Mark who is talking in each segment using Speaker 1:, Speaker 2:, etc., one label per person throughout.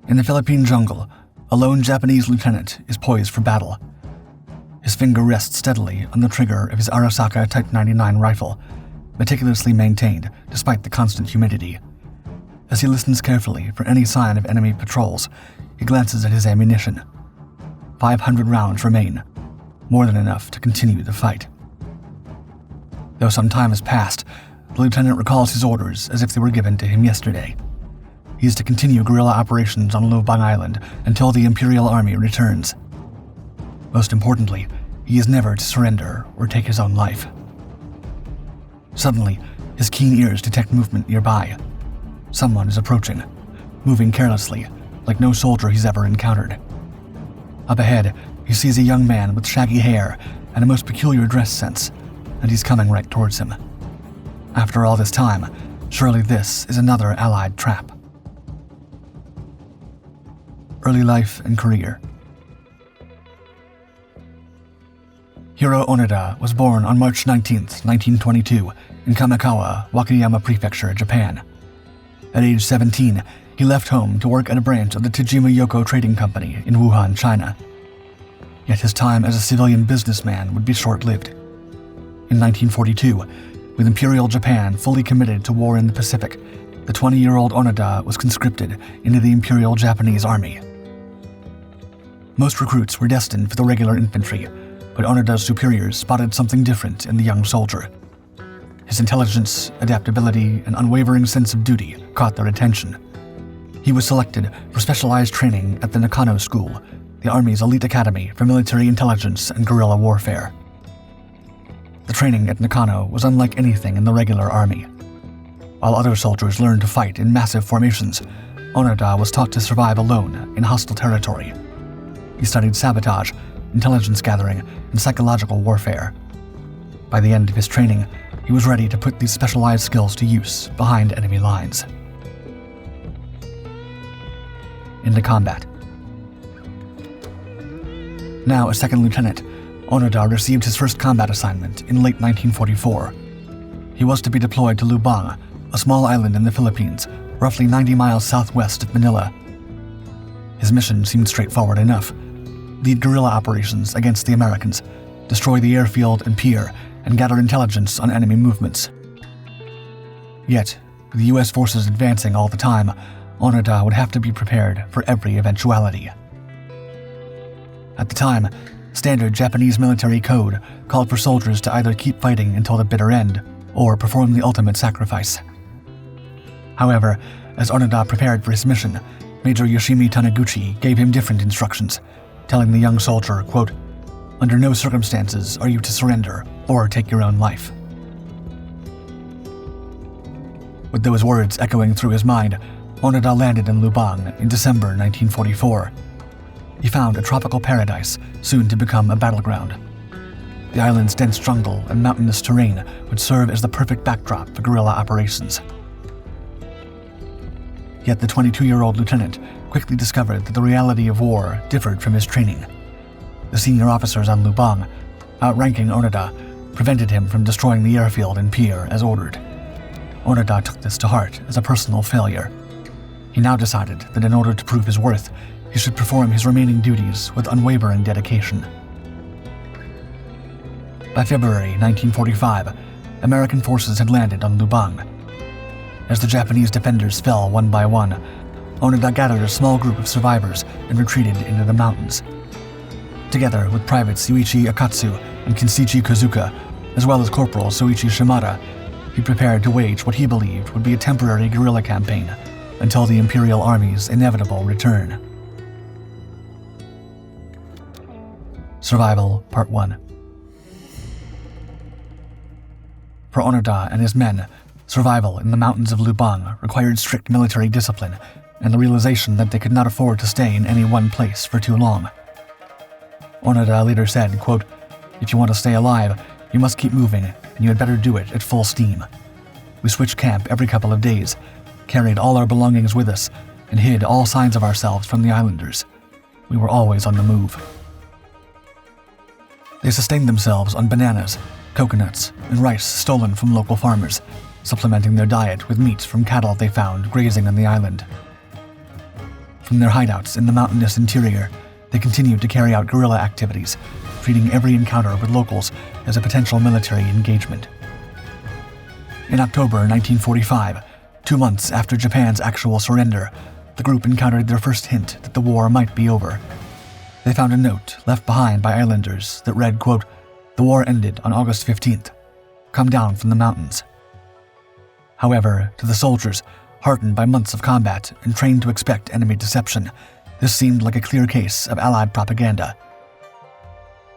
Speaker 1: In the Philippine jungle, a lone Japanese lieutenant is poised for battle. His finger rests steadily on the trigger of his Arisaka Type 99 rifle, meticulously maintained despite the constant humidity. As he listens carefully for any sign of enemy patrols, he glances at his ammunition. 500 rounds remain, more than enough to continue the fight. Though some time has passed, the lieutenant recalls his orders as if they were given to him yesterday. He is to continue guerrilla operations on Lubang Island until the Imperial Army returns. Most importantly, he is never to surrender or take his own life. Suddenly, his keen ears detect movement nearby. Someone is approaching, moving carelessly, like no soldier he's ever encountered. Up ahead, he sees a young man with shaggy hair and a most peculiar dress sense, and he's coming right towards him. After all this time, surely this is another Allied trap. Early life and career. Hiro Onoda was born on March 19, 1922, in Kamikawa, Wakayama Prefecture, Japan. At age 17, he left home to work at a branch of the Tajima Yoko Trading Company in Wuhan, China. Yet his time as a civilian businessman would be short-lived. In 1942, with Imperial Japan fully committed to war in the Pacific, the 20-year-old Onoda was conscripted into the Imperial Japanese Army. Most recruits were destined for the regular infantry, but Onoda's superiors spotted something different in the young soldier. His intelligence, adaptability, and unwavering sense of duty caught their attention. He was selected for specialized training at the Nakano School, the Army's elite academy for military intelligence and guerrilla warfare. The training at Nakano was unlike anything in the regular army. While other soldiers learned to fight in massive formations, Onoda was taught to survive alone in hostile territory. He studied sabotage, intelligence gathering, and psychological warfare. By the end of his training, he was ready to put these specialized skills to use behind enemy lines. Into combat. Now a second lieutenant, Onoda received his first combat assignment in late 1944. He was to be deployed to Lubang, a small island in the Philippines, roughly 90 miles southwest of Manila. His mission seemed straightforward enough: lead guerrilla operations against the Americans, destroy the airfield and pier, and gather intelligence on enemy movements. Yet, with the U.S. forces advancing all the time, Onoda would have to be prepared for every eventuality. At the time, standard Japanese military code called for soldiers to either keep fighting until the bitter end or perform the ultimate sacrifice. However, as Onoda prepared for his mission, Major Yoshimi Taniguchi gave him different instructions, telling the young soldier, quote, "Under no circumstances are you to surrender or take your own life." With those words echoing through his mind, Onoda landed in Lubang in December 1944. He found a tropical paradise, soon to become a battleground. The island's dense jungle and mountainous terrain would serve as the perfect backdrop for guerrilla operations. Yet the 22-year-old lieutenant quickly discovered that the reality of war differed from his training. The senior officers on Lubang, outranking Onoda, prevented him from destroying the airfield and pier as ordered. Onoda took this to heart as a personal failure. He now decided that in order to prove his worth, he should perform his remaining duties with unwavering dedication. By February 1945, American forces had landed on Lubang. As the Japanese defenders fell one by one, Onoda gathered a small group of survivors and retreated into the mountains. Together with Privates Yuichi Akatsu and Kinsichi Kozuka, as well as Corporal Soichi Shimada, he prepared to wage what he believed would be a temporary guerrilla campaign until the Imperial Army's inevitable return. Survival Part 1. For Onoda and his men, survival in the mountains of Lubang required strict military discipline and the realization that they could not afford to stay in any one place for too long. Onoda later said, quote, "If you want to stay alive, you must keep moving, and you had better do it at full steam. We switched camp every couple of days, carried all our belongings with us, and hid all signs of ourselves from the islanders. We were always on the move." They sustained themselves on bananas, coconuts, and rice stolen from local farmers, supplementing their diet with meat from cattle they found grazing on the island. From their hideouts in the mountainous interior, they continued to carry out guerrilla activities, treating every encounter with locals as a potential military engagement. In October 1945, 2 months after Japan's actual surrender, the group encountered their first hint that the war might be over. They found a note left behind by islanders that read, quote, "The war ended on August 15th. Come down from the mountains." However, to the soldiers, hardened by months of combat and trained to expect enemy deception, this seemed like a clear case of Allied propaganda.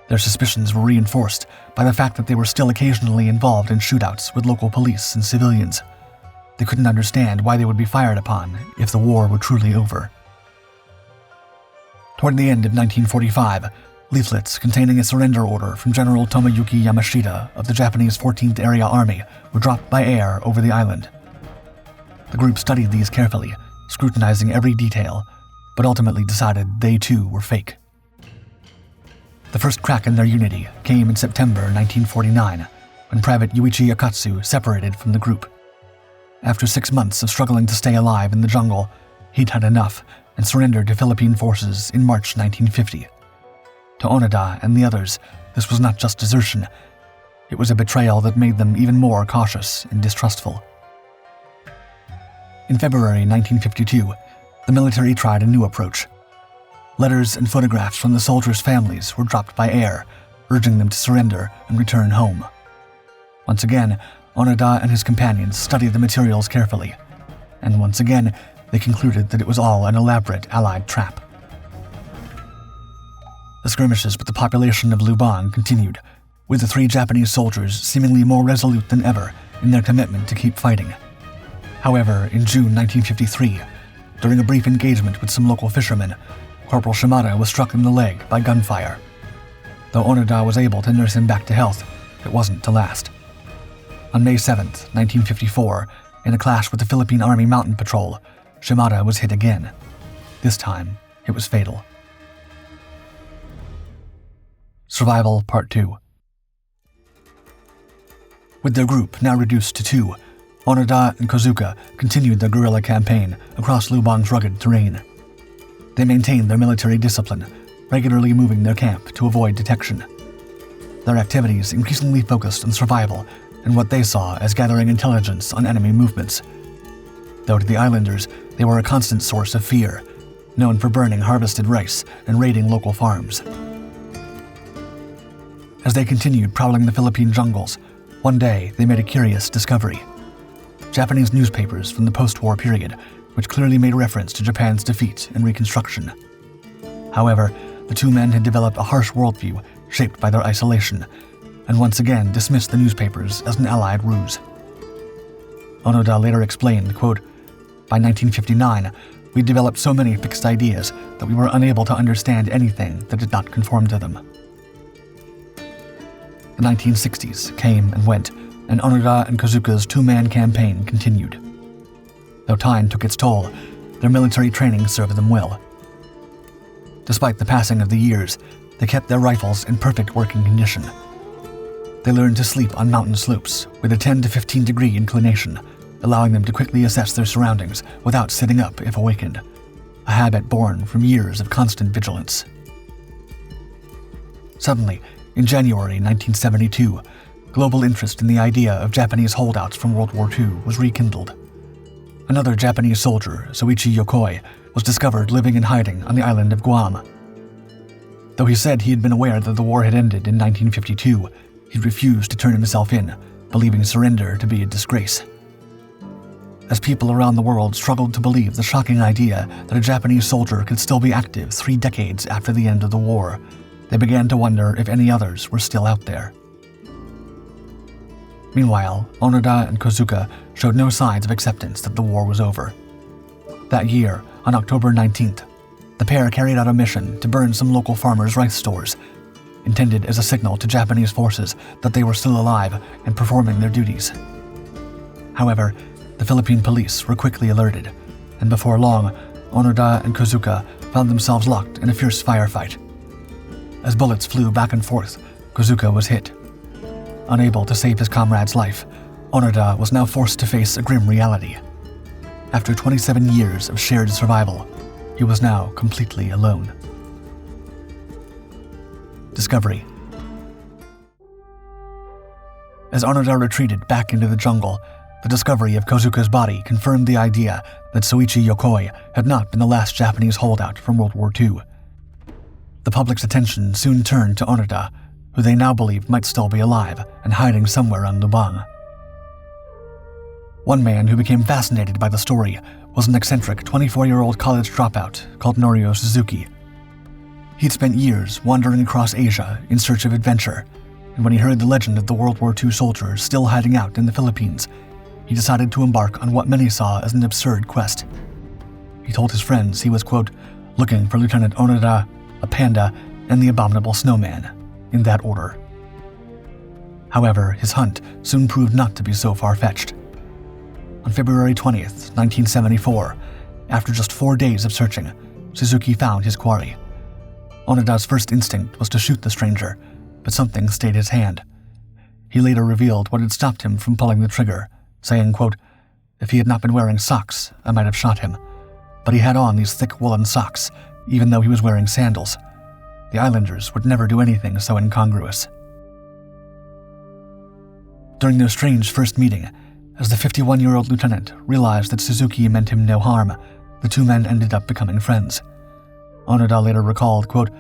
Speaker 1: Their suspicions were reinforced by the fact that they were still occasionally involved in shootouts with local police and civilians. They couldn't understand why they would be fired upon if the war were truly over. Toward the end of 1945, leaflets containing a surrender order from General Tomoyuki Yamashita of the Japanese 14th Area Army were dropped by air over the island. The group studied these carefully, scrutinizing every detail, but ultimately decided they too were fake. The first crack in their unity came in September 1949, when Private Yuichi Akatsu separated from the group. After 6 months of struggling to stay alive in the jungle, he'd had enough and surrendered to Philippine forces in March 1950. To Onoda and the others, this was not just desertion. It was a betrayal that made them even more cautious and distrustful. In February 1952, the military tried a new approach. Letters and photographs from the soldiers' families were dropped by air, urging them to surrender and return home. Once again, Onoda and his companions studied the materials carefully, and once again, they concluded that it was all an elaborate Allied trap. The skirmishes with the population of Lubang continued, with the 3 Japanese soldiers seemingly more resolute than ever in their commitment to keep fighting. However, in June 1953, during a brief engagement with some local fishermen, Corporal Shimada was struck in the leg by gunfire. Though Onoda was able to nurse him back to health, it wasn't to last. On May 7, 1954, in a clash with the Philippine Army Mountain Patrol, Shimada was hit again. This time, it was fatal. Survival Part 2. With their group now reduced to 2, Onoda and Kozuka continued their guerrilla campaign across Lubang's rugged terrain. They maintained their military discipline, regularly moving their camp to avoid detection. Their activities increasingly focused on survival and what they saw as gathering intelligence on enemy movements. Though to the islanders, they were a constant source of fear, known for burning harvested rice and raiding local farms. As they continued prowling the Philippine jungles, one day they made a curious discovery. Japanese newspapers from the post-war period, which clearly made reference to Japan's defeat and reconstruction. However, the 2 men had developed a harsh worldview shaped by their isolation, and once again dismissed the newspapers as an Allied ruse. Onoda later explained, quote, "By 1959, we developed so many fixed ideas that we were unable to understand anything that did not conform to them." The 1960s came and went, and Onoda and Kozuka's 2-man campaign continued. Though time took its toll, their military training served them well. Despite the passing of the years, they kept their rifles in perfect working condition. They learned to sleep on mountain slopes with a 10 to 15 degree inclination, allowing them to quickly assess their surroundings without sitting up if awakened, a habit born from years of constant vigilance. Suddenly, in January 1972, global interest in the idea of Japanese holdouts from World War II was rekindled. Another Japanese soldier, Soichi Yokoi, was discovered living in hiding on the island of Guam. Though he said he had been aware that the war had ended in 1952, he refused to turn himself in, believing surrender to be a disgrace. As people around the world struggled to believe the shocking idea that a Japanese soldier could still be active 3 decades after the end of the war, they began to wonder if any others were still out there. Meanwhile, Onoda and Kozuka showed no signs of acceptance that the war was over. That year, on October 19th, the pair carried out a mission to burn some local farmers' rice stores, intended as a signal to Japanese forces that they were still alive and performing their duties. However, the Philippine police were quickly alerted, and before long, Onoda and Kozuka found themselves locked in a fierce firefight. As bullets flew back and forth, Kozuka was hit. Unable to save his comrade's life, Onoda was now forced to face a grim reality. After 27 years of shared survival, he was now completely alone. Discovery. As Onoda retreated back into the jungle, the discovery of Kozuka's body confirmed the idea that Soichi Yokoi had not been the last Japanese holdout from World War II. The public's attention soon turned to Onoda, who they now believed might still be alive and hiding somewhere on Lubang. One man who became fascinated by the story was an eccentric 24-year-old college dropout called Norio Suzuki. He'd spent years wandering across Asia in search of adventure, and when he heard the legend of the World War II soldier still hiding out in the Philippines, he decided to embark on what many saw as an absurd quest. He told his friends he was, quote, looking for Lieutenant Onoda, a panda, and the abominable snowman, in that order. However, his hunt soon proved not to be so far-fetched. On February 20th, 1974, after just 4 days of searching, Suzuki found his quarry. Onoda's first instinct was to shoot the stranger, but something stayed his hand. He later revealed what had stopped him from pulling the trigger, saying, quote, if he had not been wearing socks, I might have shot him. But he had on these thick woolen socks, even though he was wearing sandals. The islanders would never do anything so incongruous. During their strange first meeting, as the 51-year-old lieutenant realized that Suzuki meant him no harm, the two men ended up becoming friends. Onoda later recalled, quote,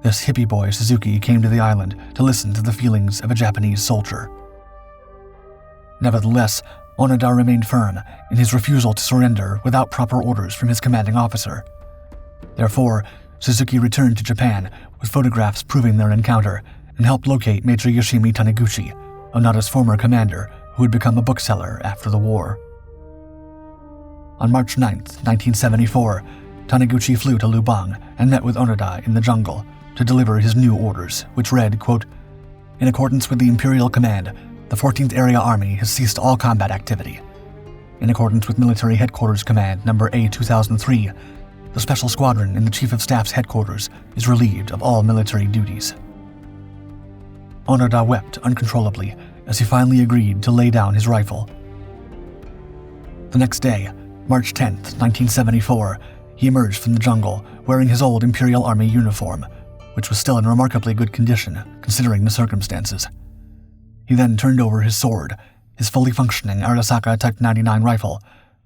Speaker 1: this hippie boy Suzuki came to the island to listen to the feelings of a Japanese soldier. Nevertheless, Onoda remained firm in his refusal to surrender without proper orders from his commanding officer. Therefore, Suzuki returned to Japan with photographs proving their encounter and helped locate Major Yoshimi Taniguchi, Onoda's former commander who had become a bookseller after the war. On March 9, 1974, Taniguchi flew to Lubang and met with Onoda in the jungle to deliver his new orders, which read, quote, in accordance with the Imperial Command, the 14th Area Army has ceased all combat activity. In accordance with Military Headquarters Command Number A-2003, the Special Squadron in the Chief of Staff's headquarters is relieved of all military duties. Onoda wept uncontrollably as he finally agreed to lay down his rifle. The next day, March 10, 1974, he emerged from the jungle wearing his old Imperial Army uniform, which was still in remarkably good condition considering the circumstances. He then turned over his sword, his fully functioning Arisaka Type 99 rifle,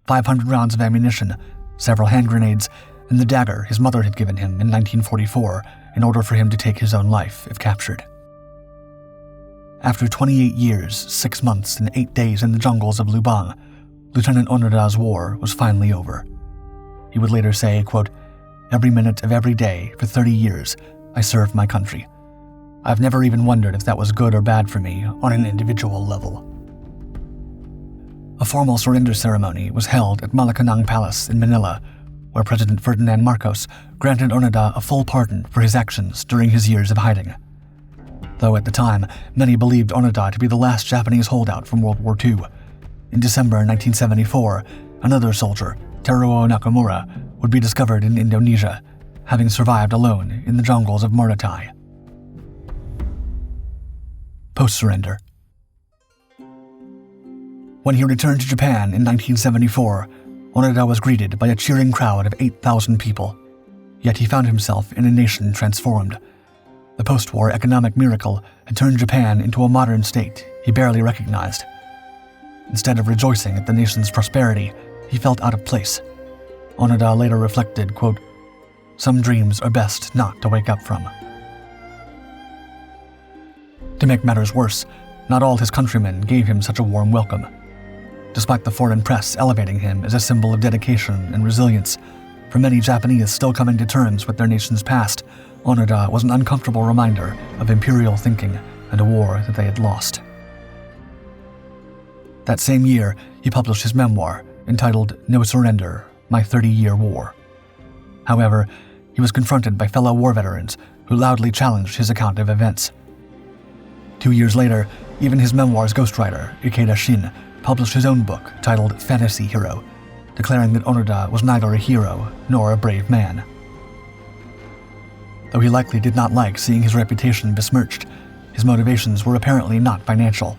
Speaker 1: 500 rounds of ammunition, several hand grenades, and the dagger his mother had given him in 1944 in order for him to take his own life if captured. After 28 years, 6 months, and 8 days in the jungles of Lubang, Lieutenant Onoda's war was finally over. He would later say, quote, every minute of every day for 30 years, I served my country. I've never even wondered if that was good or bad for me on an individual level. A formal surrender ceremony was held at Malacanang Palace in Manila, where President Ferdinand Marcos granted Onoda a full pardon for his actions during his years of hiding. Though at the time, many believed Onoda to be the last Japanese holdout from World War II. In December 1974, another soldier, Teruo Nakamura, would be discovered in Indonesia, having survived alone in the jungles of Morotai. Post-surrender. When he returned to Japan in 1974, Onoda was greeted by a cheering crowd of 8,000 people. Yet he found himself in a nation transformed. The post-war economic miracle had turned Japan into a modern state he barely recognized. Instead of rejoicing at the nation's prosperity, he felt out of place. Onoda later reflected, quote, some dreams are best not to wake up from. To make matters worse, not all his countrymen gave him such a warm welcome. Despite the foreign press elevating him as a symbol of dedication and resilience, for many Japanese still coming to terms with their nation's past, Onoda was an uncomfortable reminder of imperial thinking and a war that they had lost. That same year, he published his memoir, entitled No Surrender, My 30-Year War. However, he was confronted by fellow war veterans who loudly challenged his account of events. 2 years later, even his memoir's ghostwriter, Ikeda Shin, published his own book titled Fantasy Hero, declaring that Onoda was neither a hero nor a brave man. Though he likely did not like seeing his reputation besmirched, his motivations were apparently not financial.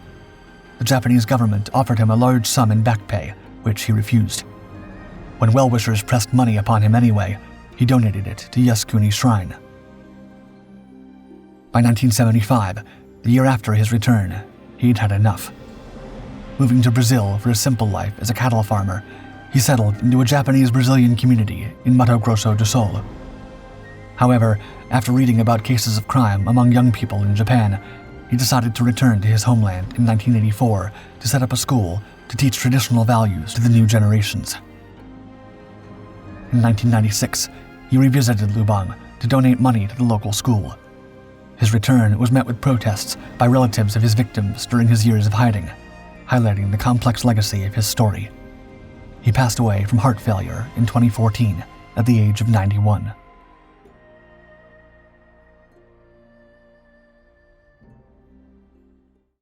Speaker 1: The Japanese government offered him a large sum in back pay, which he refused. When well-wishers pressed money upon him anyway, He donated it to Yasukuni Shrine. By 1975, the year after his return, he'd had enough. Moving to Brazil for a simple life as a cattle farmer, he settled into a Japanese-Brazilian community in Mato Grosso do Sul. However, after reading about cases of crime among young people in Japan, he decided to return to his homeland in 1984 to set up a school to teach traditional values to the new generations. In 1996, he revisited Lubang to donate money to the local school. His return was met with protests by relatives of his victims during his years of hiding, highlighting the complex legacy of his story. He passed away from heart failure in 2014 at the age of 91.